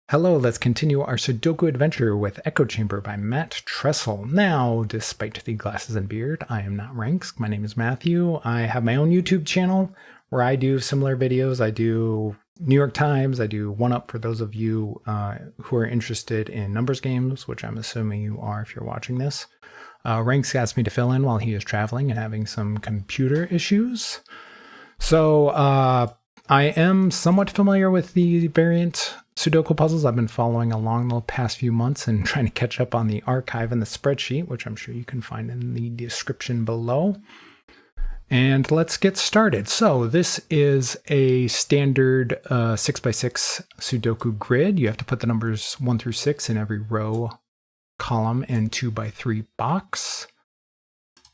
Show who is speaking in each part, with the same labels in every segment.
Speaker 1: Hello, let's continue our Sudoku adventure with Echo Chamber by Matt Tressel. Now, despite the glasses and beard, I am not Ranks. My name is Matthew. I have my own YouTube channel where I do similar videos. I do New York Times. I do 1UP for those of you who are interested in numbers games, which I'm assuming you are if you're watching this. Ranks asked me to fill in while he is traveling and having some computer issues. So I am somewhat familiar with the variant Sudoku puzzles. I've been following along the past few months and trying to catch up on the archive and the spreadsheet, which I'm sure you can find in the description below. And let's get started. So this is a standard 6x6 Sudoku grid. You have to put the numbers 1 through 6 in every row, column, and 2x3 box.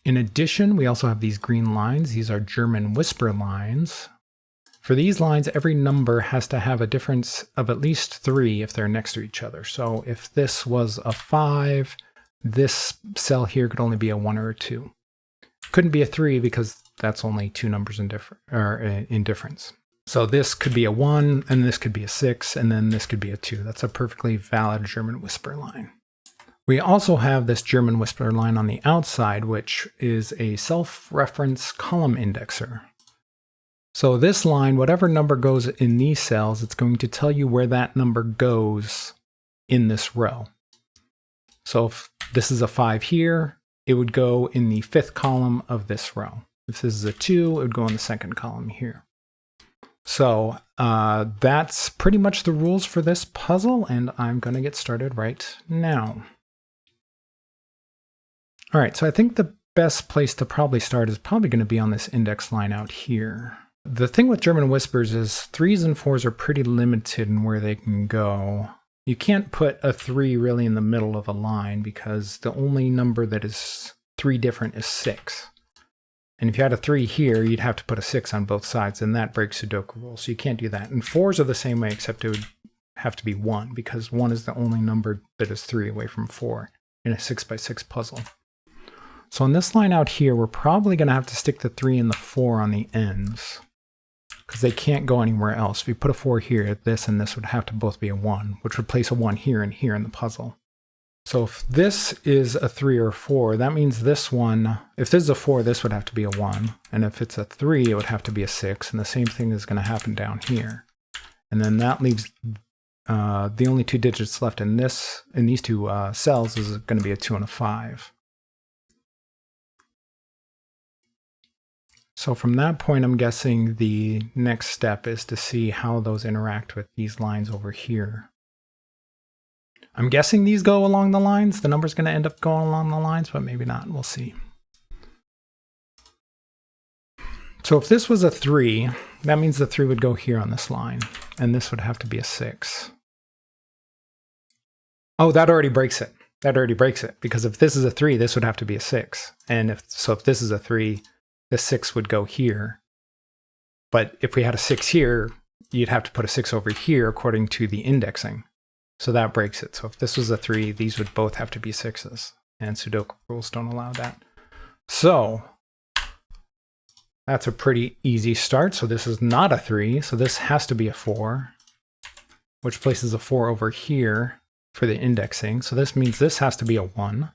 Speaker 1: In addition, we also have these green lines. These are German whisper lines. For these lines, every number has to have a difference of at least 3 if they're next to each other. So if this was a 5, this cell here could only be a 1 or a 2. Couldn't be a 3 because that's only 2 numbers in difference. So this could be a 1, and this could be a 6, and then this could be a 2. That's a perfectly valid German whisper line. We also have this German whisper line on the outside, which is a self-reference column indexer. So this line, whatever number goes in these cells, it's going to tell you where that number goes in this row. So if this is a 5 here, it would go in the 5th column of this row. If this is a 2, it would go in the 2nd column here. So that's pretty much the rules for this puzzle, and I'm going to get started right now. All right, so I think the best place to probably start is probably going to be on this index line out here. The thing with German whispers is 3s and 4s are pretty limited in where they can go. You can't put a 3 really in the middle of a line because the only number that is 3 different is 6. And if you had a 3 here, you'd have to put a 6 on both sides, and that breaks Sudoku rules. So you can't do that. And 4s are the same way, except it would have to be 1 because 1 is the only number that is 3 away from 4 in a 6x6 puzzle. So on this line out here, we're probably going to have to stick the 3 and the 4 on the ends because they can't go anywhere else. If you put a 4 here, this and this would have to both be a 1, which would place a 1 here and here in the puzzle. So if this is a 3 or a 4, that means this one, if this is a 4, this would have to be a 1. And if it's a 3, it would have to be a 6. And the same thing is going to happen down here. And then that leaves the only 2 digits left in these 2 cells is going to be a 2 and a 5. So from that point, I'm guessing the next step is to see how those interact with these lines over here. I'm guessing these go along the lines. The number's going to end up going along the lines, but maybe not. We'll see. So if this was a 3, that means the 3 would go here on this line, and this would have to be a 6. Oh, that already breaks it. That already breaks it, because if this is a 3, this would have to be a 6. And if this is a 3, the 6 would go here. But if we had a 6 here, you'd have to put a 6 over here according to the indexing. So that breaks it. So if this was a 3, these would both have to be 6s. And Sudoku rules don't allow that. So that's a pretty easy start. So this is not a 3. So this has to be a 4, which places a 4 over here for the indexing. So this means this has to be a 1.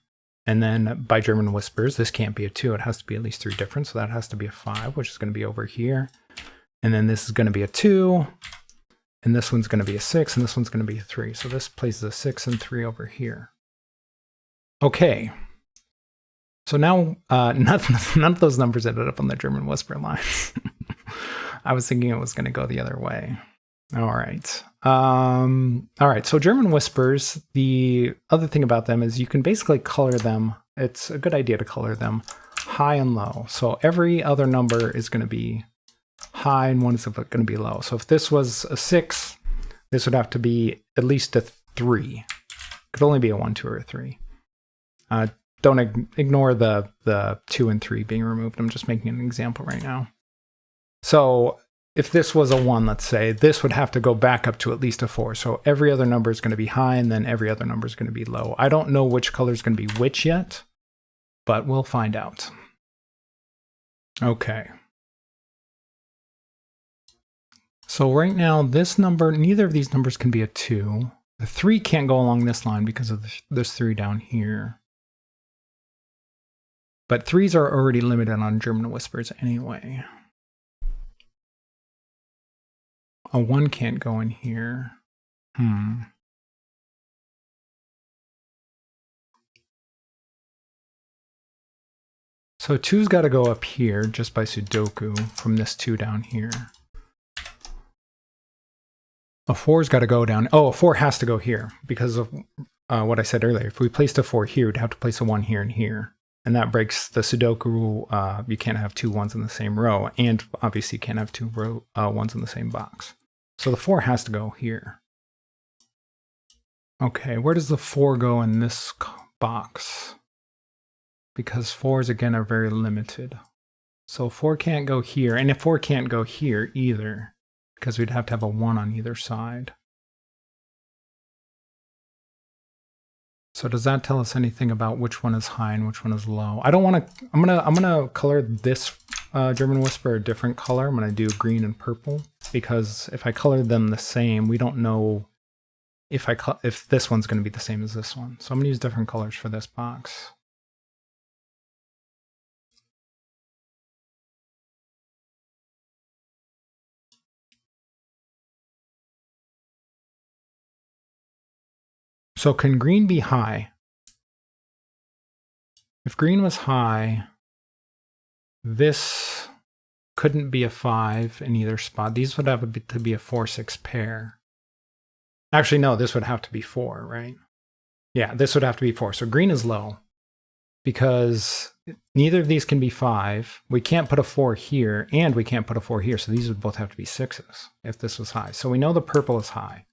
Speaker 1: And then by German whispers, this can't be a 2. It has to be at least 3 different. So that has to be a 5, which is going to be over here. And then this is going to be a 2. And this one's going to be a 6. And this one's going to be a 3. So this places a 6 and 3 over here. Okay. So now none of those numbers ended up on the German whisper lines. I was thinking it was going to go the other way. All right. All right. So German whispers, the other thing about them is you can basically color them. It's a good idea to color them high and low. So every other number is going to be high and one is going to be low. So if this was a 6, this would have to be at least a 3. It could only be a 1, 2, or a 3. Don't ignore the 2 and 3 being removed. I'm just making an example right now. So if this was a 1, let's say, this would have to go back up to at least a 4. So every other number is going to be high, and then every other number is going to be low. I don't know which color is going to be which yet, but we'll find out. Okay. So right now, this number, neither of these numbers can be a 2. The 3 can't go along this line because of this 3 down here. But 3s are already limited on German whispers anyway. A 1 can't go in here. So 2's got to go up here just by Sudoku from this 2 down here. A 4's got to go down. Oh, a 4 has to go here because of what I said earlier. If we placed a 4 here, we'd have to place a 1 here and here. And that breaks the Sudoku rule. You can't have 2 1s in the same row. And obviously you can't have 2 1s in the same box. So the 4 has to go here. Okay, where does the 4 go in this box? Because 4s, again, are very limited. So 4 can't go here. And if 4 can't go here either, because we'd have to have a 1 on either side. So does that tell us anything about which one is high and which one is low? I don't want to, I'm gonna color this German Whisper a different color. I'm gonna do green and purple, because if I color them the same, we don't know if this one's gonna be the same as this one. So I'm gonna use different colors for this box. So can green be high? If green was high, this couldn't be a 5 in either spot. These would have to be a 4-6 pair. Actually, no, this would have to be 4, right? Yeah, this would have to be 4. So green is low because neither of these can be 5. We can't put a 4 here, and we can't put a 4 here. So these would both have to be 6s if this was high. So we know the purple is high.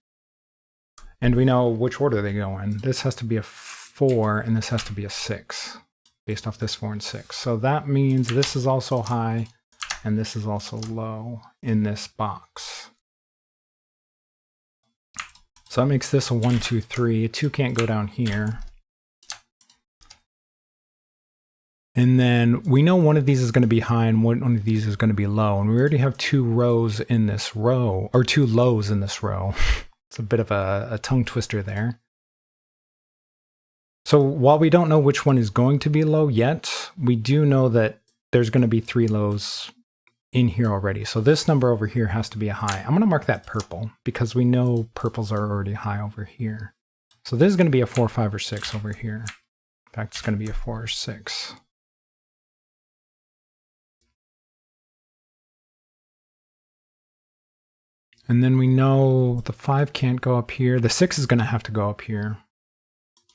Speaker 1: And we know which order they go in. This has to be a 4, and this has to be a 6, based off this 4 and 6. So that means this is also high, and this is also low in this box. So that makes this a 1, 2, 3. A 2 can't go down here. And then we know one of these is going to be high, and one of these is going to be low. And we already have 2 rows in this row, or 2 lows in this row. It's a bit of a tongue twister there. So while we don't know which one is going to be low yet, we do know that there's going to be 3 lows in here already. So this number over here has to be a high. I'm going to mark that purple because we know purples are already high over here. So this is going to be a 4, 5, or 6 over here. In fact, it's going to be a 4 or 6. And then we know the 5 can't go up here. The 6 is going to have to go up here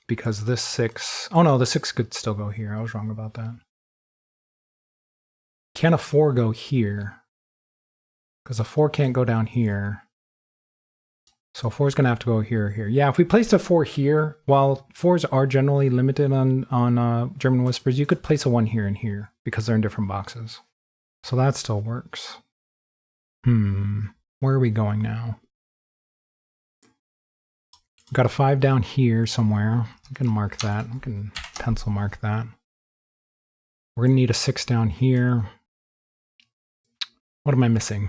Speaker 1: because this 6... Oh no, the 6 could still go here. I was wrong about that. Can a 4 go here? Because a 4 can't go down here. So 4 is going to have to go here or here. Yeah, if we placed a 4 here, while 4s are generally limited on German Whispers, you could place a 1 here and here because they're in different boxes. So that still works. Where are we going now? We've got a 5 down here somewhere. I can mark that. I can pencil mark that. We're going to need a 6 down here. What am I missing?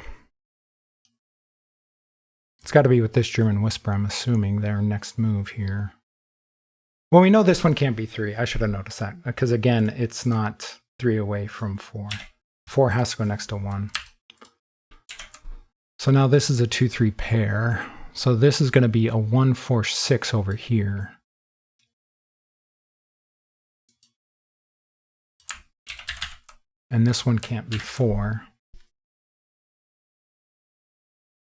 Speaker 1: It's got to be with this German Whisper, I'm assuming, their next move here. Well, we know this one can't be 3. I should have noticed that. Because again, it's not 3 away from 4. 4 has to go next to 1. So now this is a 2, 3 pair. So this is going to be a 1, 4, 6 over here. And this one can't be 4.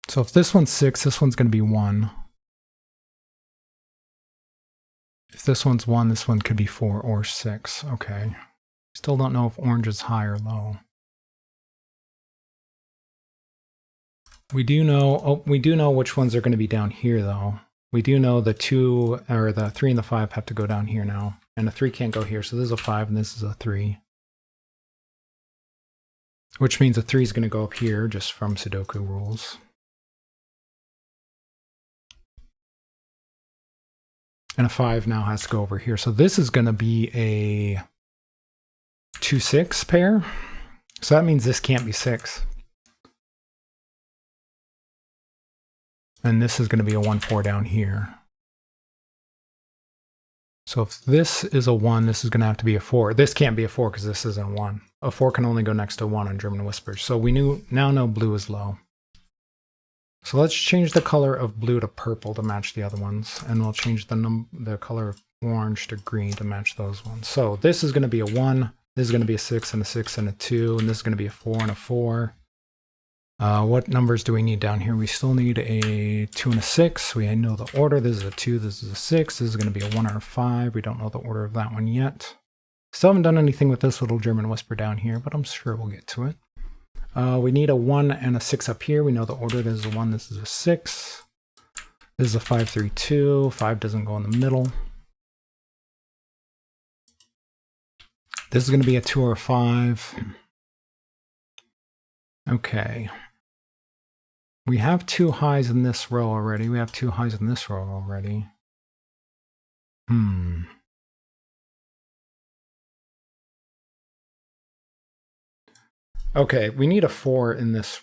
Speaker 1: So if this one's 6, this one's going to be 1. If this one's 1, this one could be 4 or 6. Okay. Still don't know if orange is high or low. We do know which ones are going to be down here, though. We do know the 2 or the 3 and the 5 have to go down here now, and the 3 can't go here. So this is a 5 and this is a 3, which means the 3 is going to go up here just from Sudoku rules. And a 5 now has to go over here. So this is going to be a 2, 6 pair. So that means this can't be 6. And this is going to be a 1, 4 down here. So if this is a 1, this is going to have to be a 4. This can't be a 4 because this isn't a 1. A 4 can only go next to 1 on German Whispers. So we now know blue is low. So let's change the color of blue to purple to match the other ones. And we'll change the color of orange to green to match those ones. So this is going to be a 1. This is going to be a 6 and a 6 and a 2. And this is going to be a 4 and a 4. What numbers do we need down here? We still need a 2 and a 6. We know the order. This is a 2. This is a 6. This is going to be a 1 or a 5. We don't know the order of that one yet. Still haven't done anything with this little German Whisper down here, but I'm sure we'll get to it. We need a 1 and a 6 up here. We know the order. This is a 1. This is a 6. This is a 5, 3, 2. 5 doesn't go in the middle. This is going to be a 2 or a 5. Okay. We have 2 highs in this row already. We have 2 highs in this row already. Okay, we need a 4 in this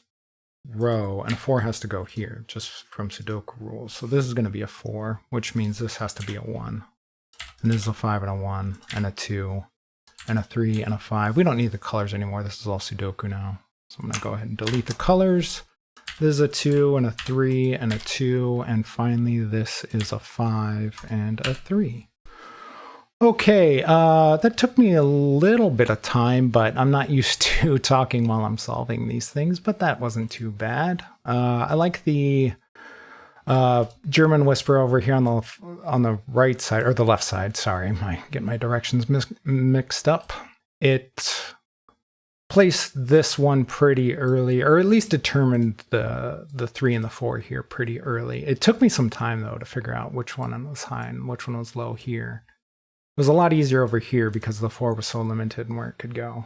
Speaker 1: row, and a 4 has to go here, just from Sudoku rules. So this is going to be a 4, which means this has to be a 1. And this is a 5 and a 1, and a 2, and a 3, and a 5. We don't need the colors anymore. This is all Sudoku now. So I'm going to go ahead and delete the colors. This is a 2 and a 3 and a 2, and finally this is a 5 and a 3. Okay, that took me a little bit of time, but I'm not used to talking while I'm solving these things, but that wasn't too bad. I like the German Whisper over here on the right side, or the left side, sorry, I get my directions mixed up. It placed this one pretty early, or at least determined the 3 and the 4 here pretty early. It took me some time though to figure out which one was high and which one was low here. It was a lot easier over here because the 4 was so limited in where it could go.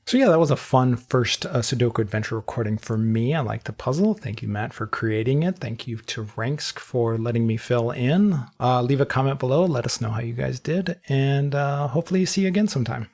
Speaker 1: So yeah, that was a fun first Sudoku adventure recording for me. I liked the puzzle. Thank you, Matt, for creating it. Thank you to Ranksk for letting me fill in. Leave a comment below. Let us know how you guys did. And hopefully see you again sometime.